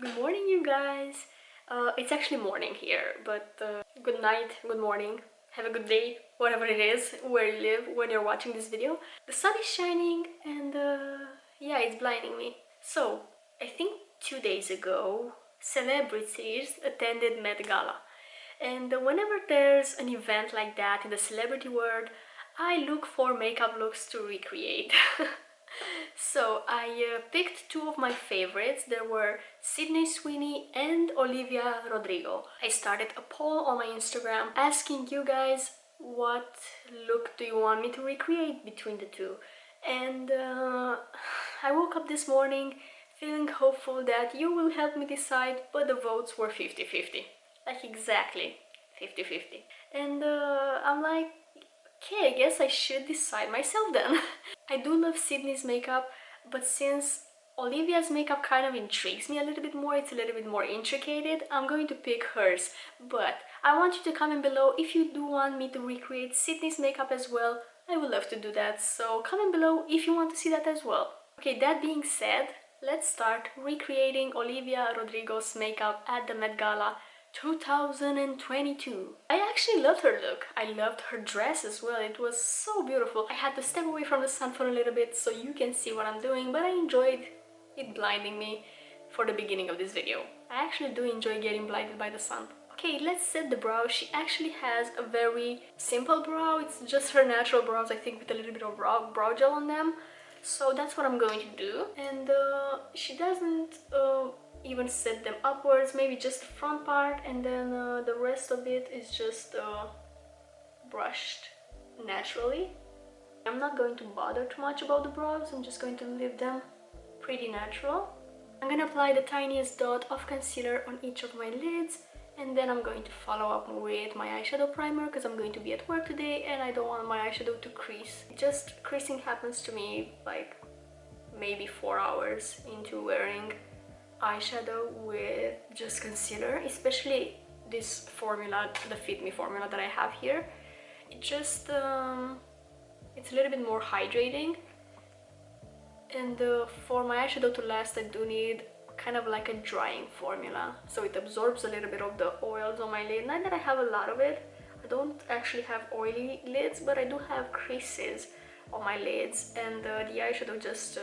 Good morning, you guys. It's actually morning here, but good night, good morning, have a good day, whatever it is, where you live when you're watching this video. The sun is shining and yeah, it's blinding me. So, I think 2 days ago, celebrities attended Met Gala. And whenever there's an event like that in the celebrity world, I look for makeup looks to recreate. So I picked two of my favorites. There were Sydney Sweeney and Olivia Rodrigo. I started a poll on my Instagram asking you guys what look do you want me to recreate between the two. And I woke up this morning feeling hopeful that you will help me decide, but the votes were 50-50. Like exactly 50-50. And I'm like, okay, I guess I should decide myself then. I do love Sydney's makeup, but since Olivia's makeup kind of intrigues me a little bit more, it's a little bit more intricate, I'm going to pick hers. But I want you to comment below if you do want me to recreate Sydney's makeup as well. I would love to do that, so comment below if you want to see that as well. Okay, that being said, let's start recreating Olivia Rodrigo's makeup at the Met Gala 2022. I actually loved her look. I loved her dress as well. It was so beautiful. I had to step away from the sun for a little bit so you can see what I'm doing, but I enjoyed it blinding me for the beginning of this video. I actually do enjoy getting blinded by the sun. Okay, let's set the brow. She actually has a very simple brow. It's just her natural brows, I think, with a little bit of brow gel on them. So that's what I'm going to do. And she doesn't even set them upwards, maybe just the front part, and then the rest of it is just brushed naturally. I'm not going to bother too much about the brows. I'm just going to leave them pretty natural. I'm gonna apply the tiniest dot of concealer on each of my lids, and then I'm going to follow up with my eyeshadow primer because I'm going to be at work today and I don't want my eyeshadow to crease. Just creasing happens to me like maybe 4 hours into wearing eyeshadow with just concealer, especially this formula, the Fit Me formula that I have here. It just it's a little bit more hydrating, and for my eyeshadow to last I do need kind of like a drying formula, so it absorbs a little bit of the oils on my lid. Not that I have a lot of it. I don't actually have oily lids, but I do have creases on my lids, and the eyeshadow just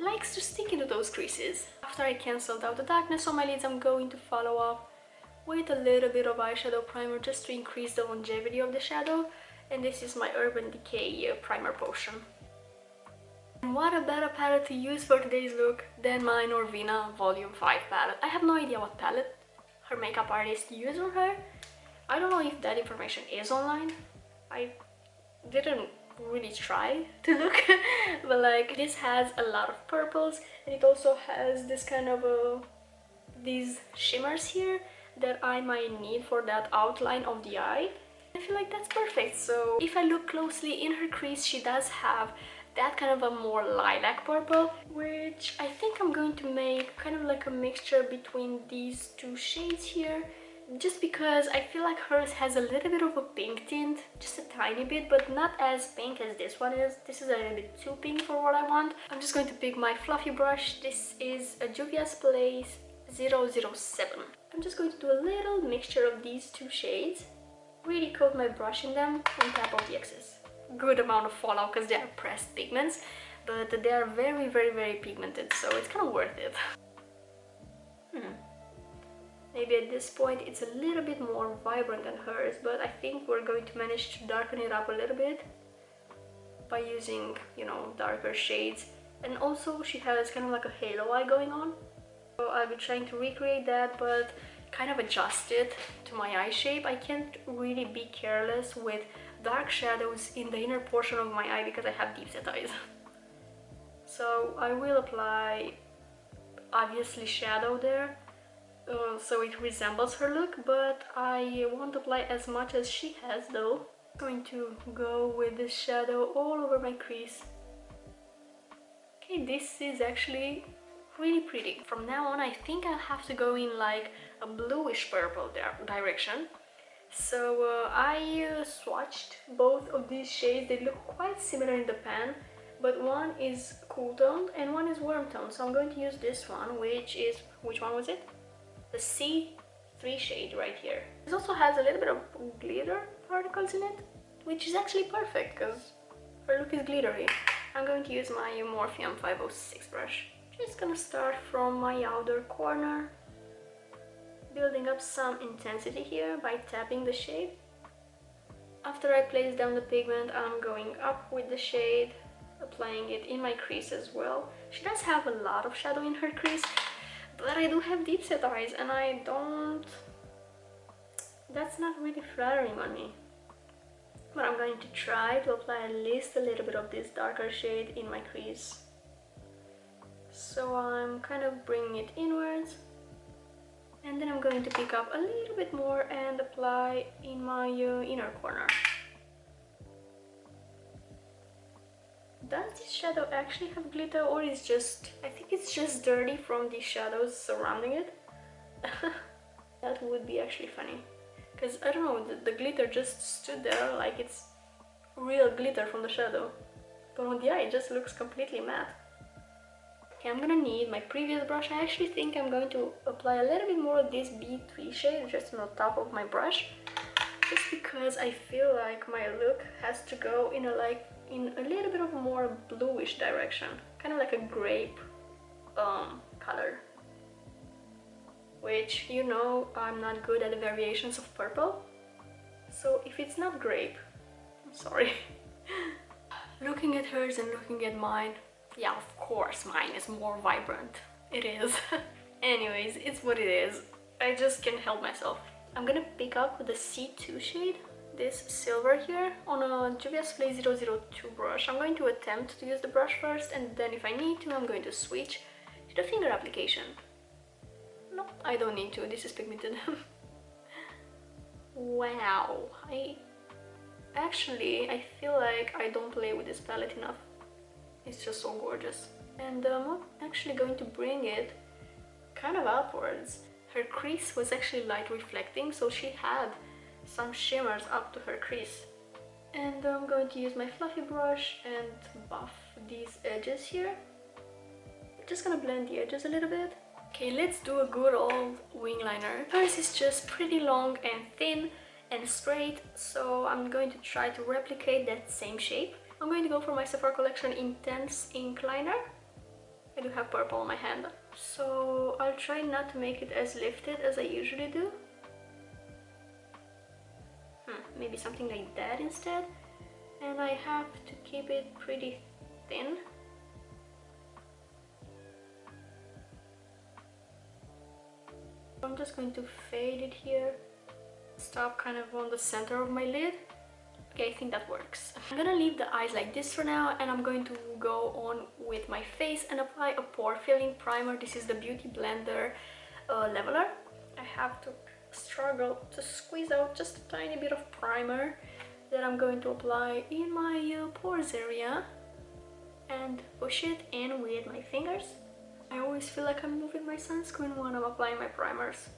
likes to stick into those creases. After I cancelled out the darkness on my lids, I'm going to follow up with a little bit of eyeshadow primer just to increase the longevity of the shadow, and this is my Urban Decay primer potion. And what a better palette to use for today's look than my Norvina Volume 5 palette. I have no idea what palette her makeup artist used on her. I don't know if that information is online. I didn't really try to look but like this has a lot of purples, and it also has this kind of these shimmers here that I might need for that outline of the eye. I feel like that's perfect. So if I look closely in her crease, she does have that kind of a more lilac purple, which I think I'm going to make kind of like a mixture between these two shades here, just because I feel like hers has a little bit of a pink tint, just a tiny bit, but not as pink as this one is. This is a little bit too pink for what I want. I'm just going to pick my fluffy brush. This is a Juvia's Place 007. I'm just going to do a little mixture of these two shades, really coat my brush in them and tap off the excess. Good amount of fallout because they are pressed pigments, but they are very pigmented, so it's kind of worth it. Maybe at this point it's a little bit more vibrant than hers, but I think we're going to manage to darken it up a little bit by using, you know, darker shades. And also she has kind of like a halo eye going on, so I'll be trying to recreate that, but kind of adjust it to my eye shape. I can't really be careless with dark shadows in the inner portion of my eye because I have deep set eyes. So I will apply obviously shadow there, so it resembles her look, but I won't apply as much as she has though. I'm going to go with this shadow all over my crease. Okay, this is actually really pretty. From now on I think I'll have to go in like a bluish purple direction. So I swatched both of these shades. They look quite similar in the pan, but one is cool toned and one is warm toned. So I'm going to use this one, which one was it? The C3 shade right here. This also has a little bit of glitter particles in it, which is actually perfect because her look is glittery. I'm going to use my Morphe 506 brush. Just gonna start from my outer corner, building up some intensity here by tapping the shade. After I place down the pigment, I'm going up with the shade, applying it in my crease as well. She does have a lot of shadow in her crease, but I do have deep set eyes and I don't... that's not really flattering on me. But I'm going to try to apply at least a little bit of this darker shade in my crease. So I'm kind of bringing it inwards, and then I'm going to pick up a little bit more and apply in my inner corner. Does this shadow actually have glitter, or is just... I think it's just dirty from the shadows surrounding it. That would be actually funny. Because, I don't know, the glitter just stood there like it's real glitter from the shadow. But on the eye it just looks completely matte. Okay, I'm gonna need my previous brush. I actually think I'm going to apply a little bit more of this B3 shade just on the top of my brush. Just because I feel like my look has to go in a little bit of a more bluish direction. Kind of like a grape color. Which, you know, I'm not good at the variations of purple. So if it's not grape, I'm sorry. Looking at hers and looking at mine, yeah, of course, mine is more vibrant. It is. Anyways, it's what it is. I just can't help myself. I'm gonna pick up the C2 shade, this silver here, on a Juvia Play 002 brush. I'm going to attempt to use the brush first, and then if I need to, I'm going to switch to the finger application. No, I don't need to. This is pigmented. Wow. I feel like I don't play with this palette enough. It's just so gorgeous. And I'm actually going to bring it kind of upwards. Her crease was actually light reflecting, so she had some shimmers up to her crease. And I'm going to use my fluffy brush and buff these edges here. Just gonna blend the edges a little bit. Okay, let's do a good old wing liner. Hers is just pretty long and thin and straight, so I'm going to try to replicate that same shape. I'm going to go for my Sephora Collection Intense Ink Liner. I do have purple on my hand, so I'll try not to make it as lifted as I usually do. Maybe something like that instead. And I have to keep it pretty thin. I'm just going to fade it here. Stop kind of on the center of my lid. Okay, I think that works. I'm gonna leave the eyes like this for now, and I'm going to go on with my face and apply a pore filling primer. This is the Beauty Blender leveler. I have to struggle to squeeze out just a tiny bit of primer that I'm going to apply in my pores area and push it in with my fingers. I always feel like I'm moving my sunscreen when I'm applying my primers.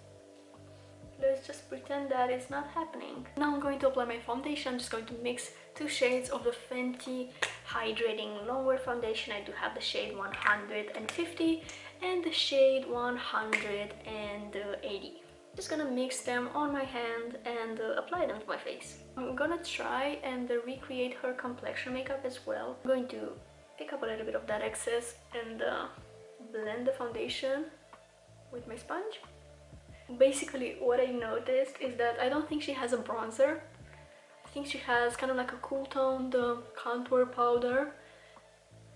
Let's just pretend that it's not happening. Now I'm going to apply my foundation. I'm just going to mix two shades of the Fenty Hydrating Longwear foundation. I do have the shade 150 and the shade 180. Just gonna mix them on my hand and apply them to my face. I'm gonna try and recreate her complexion makeup as well. I'm going to pick up a little bit of that excess and blend the foundation with my sponge. Basically, what I noticed is that I don't think she has a bronzer. I think she has kind of like a cool toned contour powder.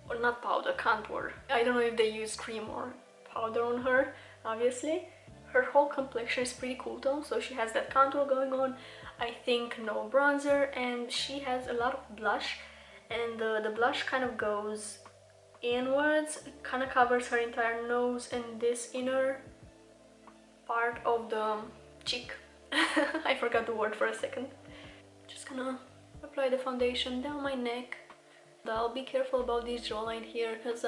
Or not powder, contour. I don't know if they use cream or powder on her, obviously. Her whole complexion is pretty cool tone, so she has that contour going on. I think no bronzer, and she has a lot of blush. And the blush kind of goes inwards. It kind of covers her entire nose and this inner part of the cheek. I forgot the word for a second. Just gonna apply the foundation down my neck. I'll be careful about this jawline here because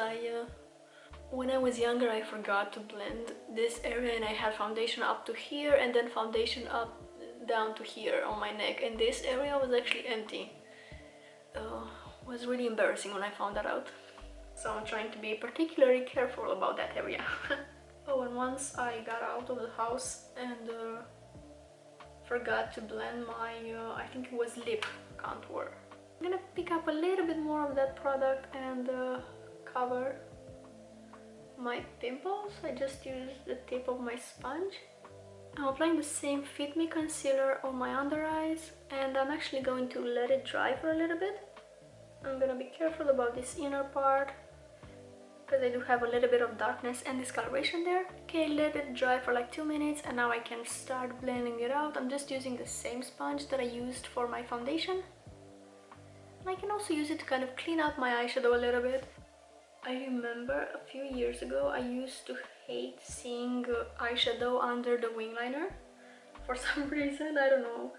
when I was younger I forgot to blend this area, and I had foundation up to here and then foundation up down to here on my neck, and this area was actually empty. It was really embarrassing when I found that out. So I'm trying to be particularly careful about that area. Oh, and once I got out of the house and forgot to blend my, I think it was lip contour. I'm gonna pick up a little bit more of that product and cover my pimples. I just used the tip of my sponge. I'm applying the same Fit Me concealer on my under eyes, and I'm actually going to let it dry for a little bit. I'm gonna be careful about this inner part because I do have a little bit of darkness and discoloration there. Okay, let it dry for like 2 minutes and now I can start blending it out. I'm just using the same sponge that I used for my foundation. And I can also use it to kind of clean up my eyeshadow a little bit. I remember a few years ago I used to hate seeing eyeshadow under the wing liner. For some reason, I don't know.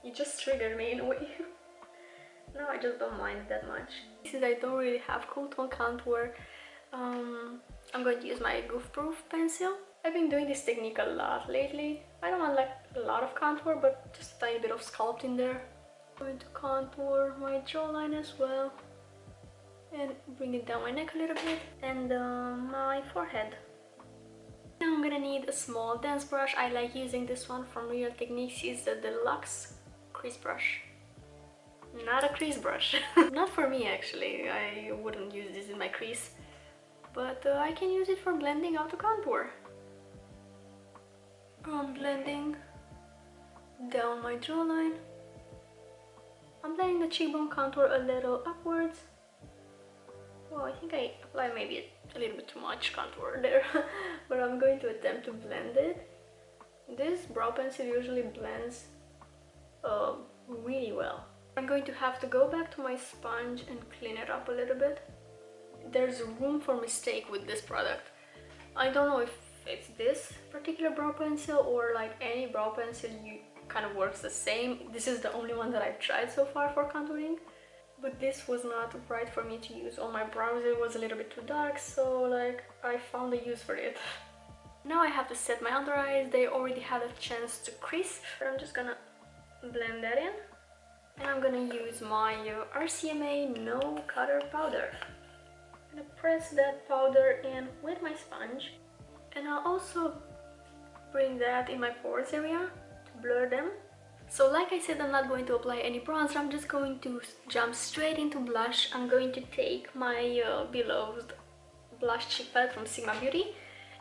It just triggered me in a way. Now I just don't mind that much. Since I don't really have cool tone contour, I'm going to use my Goof Proof pencil. I've been doing this technique a lot lately. I don't want like a lot of contour, but just a tiny bit of sculpt in there. I'm going to contour my jawline as well. And bring it down my neck a little bit. And my forehead. Now I'm gonna need a small dense brush. I like using this one from Real Techniques. It's the Deluxe Crease Brush. Not a crease brush. Not for me actually. I wouldn't use this in my crease. But I can use it for blending out the contour. I'm blending down my jawline. I'm blending the cheekbone contour a little upwards. Well, I think I applied maybe a little bit too much contour there, but I'm going to attempt to blend it. This brow pencil usually blends really well. I'm going to have to go back to my sponge and clean it up a little bit. There's room for mistake with this product. I don't know if it's this particular brow pencil or like any brow pencil kind of works the same. This is the only one that I've tried so far for contouring, but this was not right for me to use on my brows. It was a little bit too dark, so like I found a use for it. Now I have to set my under eyes. They already had a chance to crease, but I'm just gonna blend that in. And I'm gonna use my RCMA No Cutter powder. I'm gonna press that powder in with my sponge, and I'll also bring that in my pores area to blur them. So like I said, I'm not going to apply any bronzer. I'm just going to jump straight into blush. I'm going to take my beloved blush cheek palette from Sigma Beauty,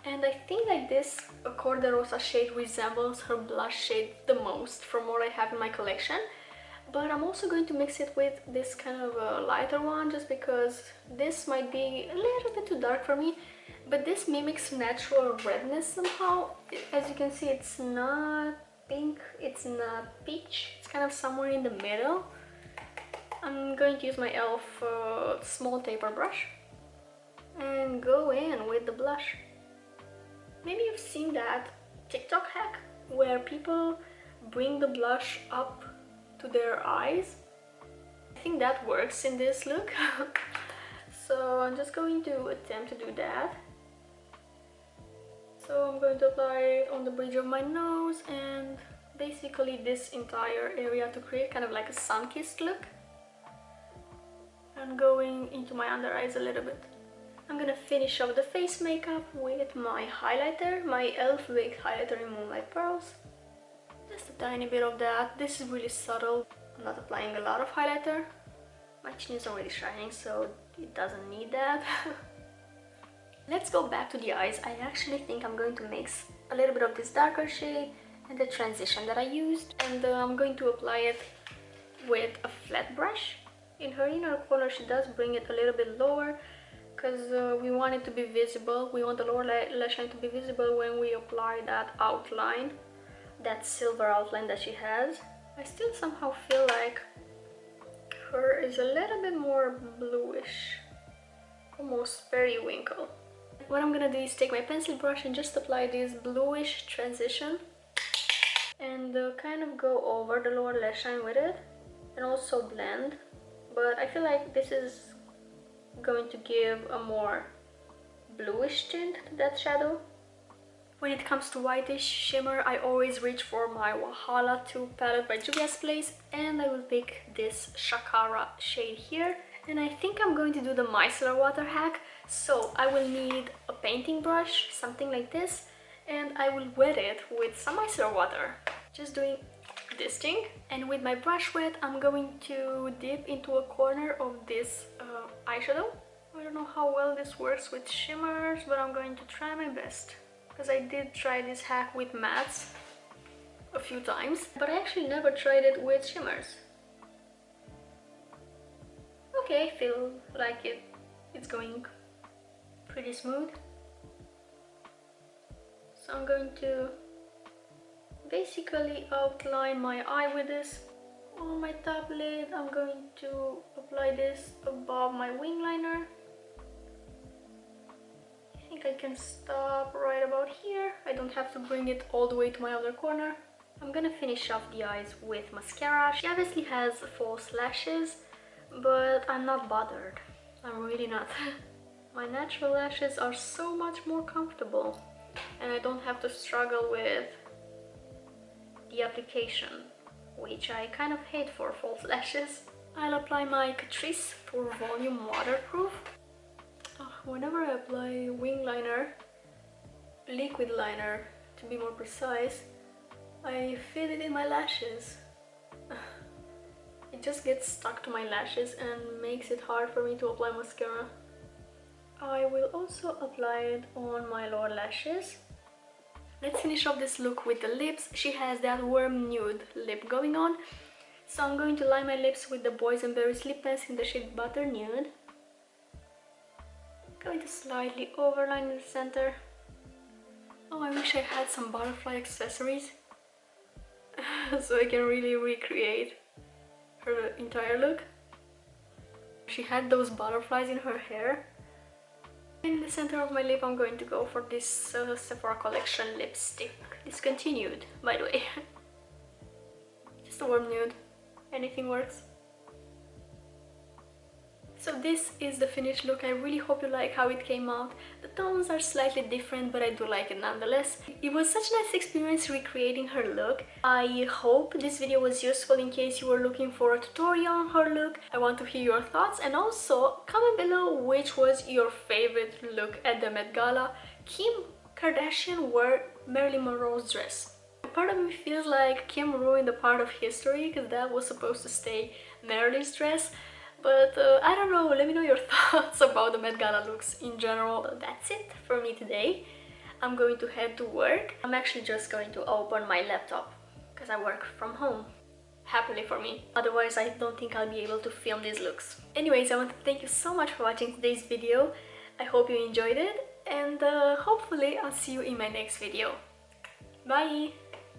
and I think like this Accord de Rosa shade resembles her blush shade the most from what I have in my collection. But I'm also going to mix it with this kind of a lighter one, just because this might be a little bit too dark for me, but this mimics natural redness somehow. As you can see, it's not pink, it's not peach, it's kind of somewhere in the middle. I'm going to use my e.l.f. Small taper brush and go in with the blush. Maybe you've seen that TikTok hack where people bring the blush up to their eyes. I think that works in this look. So I'm just going to attempt to do that. So I'm going to apply it on the bridge of my nose and basically this entire area to create kind of like a sun-kissed look. And going into my under eyes a little bit. I'm gonna finish off the face makeup with my highlighter, my e.l.f. Wig highlighter in Moonlight Pearls. Just a tiny bit of that. This is really subtle. I'm not applying a lot of highlighter. My chin is already shining, so it doesn't need that. Let's go back to the eyes. I actually think I'm going to mix a little bit of this darker shade and the transition that I used, and I'm going to apply it with a flat brush. In her inner corner, she does bring it a little bit lower because we want it to be visible. We want the lower lash line to be visible when we apply that outline, that silver outline that she has. I still somehow feel like her is a little bit more bluish, almost periwinkle. What I'm gonna do is take my pencil brush and just apply this bluish transition and kind of go over the lower lash line with it and also blend. But I feel like this is going to give a more bluish tint to that shadow. When it comes to whitish shimmer, I always reach for my Wahala 2 palette by Juvia's Place, and I will pick this Shakara shade here. And I think I'm going to do the micellar water hack. So I will need a painting brush, something like this, and I will wet it with some micellar water. Just doing this thing. And with my brush wet, I'm going to dip into a corner of this eyeshadow. I don't know how well this works with shimmers, but I'm going to try my best. Because I did try this hack with mattes a few times, but I actually never tried it with shimmers. Okay, feel like it's going pretty smooth. So I'm going to basically outline my eye with this. On my top lid, I'm going to apply this above my wing liner. I think I can stop right about here. I don't have to bring it all the way to my other corner. I'm gonna finish off the eyes with mascara. She obviously has false lashes, but I'm not bothered. I'm really not. My natural lashes are so much more comfortable, and I don't have to struggle with the application, which I kind of hate for false lashes. I'll apply my Catrice Pore Volume Waterproof. Whenever I apply wing liner, liquid liner to be more precise, I feel it in my lashes. It just gets stuck to my lashes and makes it hard for me to apply mascara. I will also apply it on my lower lashes. Let's finish off this look with the lips. She has that warm nude lip going on. So I'm going to line my lips with the Boysenberry's lip pencil in the shade Butter Nude. Going to slightly overline in the center. Oh, I wish I had some butterfly accessories so I can really recreate her entire look. She had those butterflies in her hair. In the center of my lip, I'm going to go for this Sephora Collection lipstick. Discontinued, by the way. Just a warm nude. Anything works. So this is the finished look. I really hope you like how it came out. The tones are slightly different, but I do like it nonetheless. It was such a nice experience recreating her look. I hope this video was useful in case you were looking for a tutorial on her look. I want to hear your thoughts, and also comment below which was your favorite look at the Met Gala. Kim Kardashian wore Marilyn Monroe's dress. Part of me feels like Kim ruined a part of history because that was supposed to stay Marilyn's dress. But I don't know, let me know your thoughts about the Met Gala looks in general. That's it for me today. I'm going to head to work. I'm actually just going to open my laptop because I work from home. Happily for me. Otherwise, I don't think I'll be able to film these looks. Anyways, I want to thank you so much for watching today's video. I hope you enjoyed it, and hopefully I'll see you in my next video. Bye!